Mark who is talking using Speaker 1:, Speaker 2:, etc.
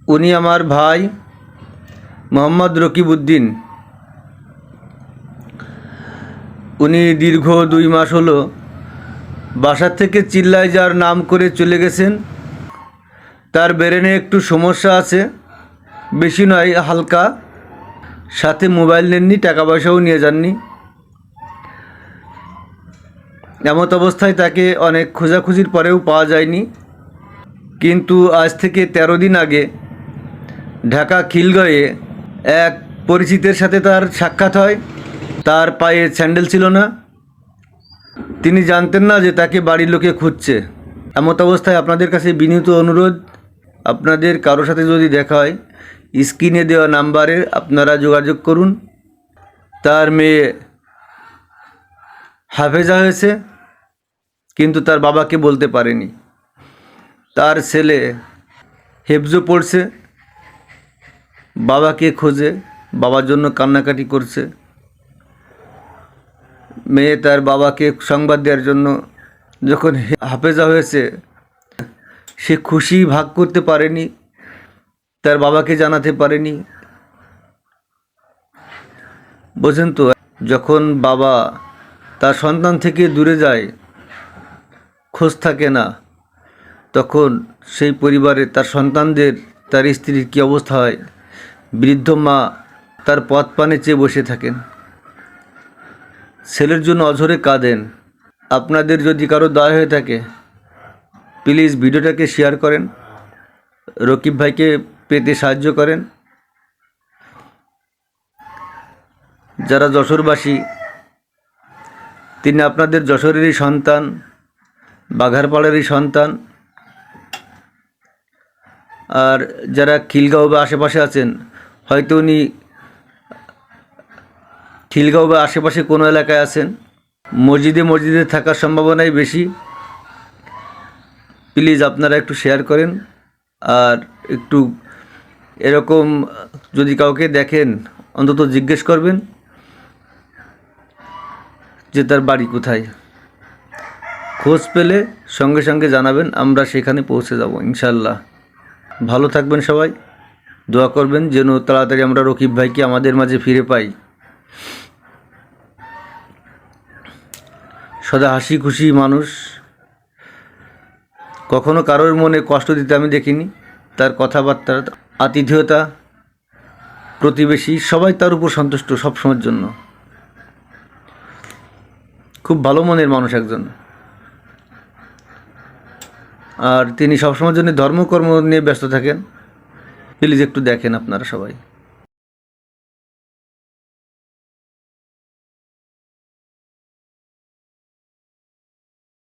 Speaker 1: উনি আমার ভাই মোহাম্মদ রকিবউদ্দিন। উনি দীর্ঘ 2 মাস হলো বাসা থেকে চিল্লায় যার নাম করে চলে গেছেন। তার ব্রেনে একটু সমস্যা আছে, বেশি নয়, হালকা। সাথে মোবাইল নেননি, টাকা পয়সাও নিয়ে যাননি। এমত অবস্থায় তাকে অনেক খোঁজাখুঁজির পরেও পাওয়া যায়নি। কিন্তু আজ থেকে 13 দিন আগে ঢাকা খিলগাঁওয়ে এক পরিচিতের সাথে তার সাক্ষাৎ হয়। তার পায়ে স্যান্ডেল ছিল না। তিনি জানতেন না যে তাকে বাড়ির লোকে খুঁজছে। এমত অবস্থায় আপনাদের কাছে বিনীত অনুরোধ, আপনাদের কারোর সাথে যদি দেখা হয়, স্ক্রিনে দেওয়া নাম্বারে আপনারা যোগাযোগ করুন। তার মেয়ে হাফেজা হয়েছে, কিন্তু তার বাবাকে বলতে পারেনি। তার ছেলে হেফজও পড়ছে, বাবাকে খোঁজে, বাবার জন্য কান্নাকাটি করছে। মেয়ে তার বাবাকে সংবাদ দেওয়ার জন্য যখন হাফেজা হয়েছে, সে খুশি ভাগ করতে পারেনি, তার বাবাকে জানাতে পারেনি। বোঝেন তো, যখন বাবা তার সন্তান থেকে দূরে যায়, খোঁজ থাকে না, তখন সেই পরিবারে তার সন্তানদের, তার স্ত্রীর কী অবস্থা হয়। বৃদ্ধ মা তার পথ পানে চেয়ে বসে থাকেন, ছেলের জন্য অঝরে কাঁদেন। আপনাদের যদি কারো দয়া হয়ে থাকে, প্লিজ ভিডিওটাকে শেয়ার করেন, রকিব ভাইকে পেতে সাহায্য করেন। যারা যশোরবাসী, তিনি আপনাদের যশোরেরই সন্তান, বাঘারপাড়েরই সন্তান। আর যারা খিলগাঁও বা আশেপাশে আছেন, হয়তো উনি খিলগাঁও বা আশেপাশে কোনো এলাকায় আছেন, মসজিদে থাকার সম্ভাবনাই বেশি। প্লিজ আপনারা একটু শেয়ার করেন। আর একটু এরকম যদি কাউকে দেখেন, অন্তত জিজ্ঞেস করবেন যে তার বাড়ি কোথায়। খোঁজ পেলে সঙ্গে সঙ্গে জানাবেন, আমরা সেখানে পৌঁছে যাব ইনশাল্লাহ। ভালো থাকবেন সবাই, দোয়া করবেন যেন তাড়াতাড়ি আমরা রকিব ভাইকে আমাদের মাঝে ফিরে পাই। সদা হাসি খুশি মানুষ, কখনো কারোর মনে কষ্ট দিতে আমি দেখিনি। তার কথাবার্তা, আতিথেয়তা, প্রতিবেশী সবাই তার উপর সন্তুষ্ট সবসময়ের জন্য। খুব ভালো মনের মানুষ একজন। আর তিনি সবসময়ের জন্য ধর্মকর্ম নিয়ে ব্যস্ত থাকেন। প্লিজ একটু দেখেন আপনারা সবাই।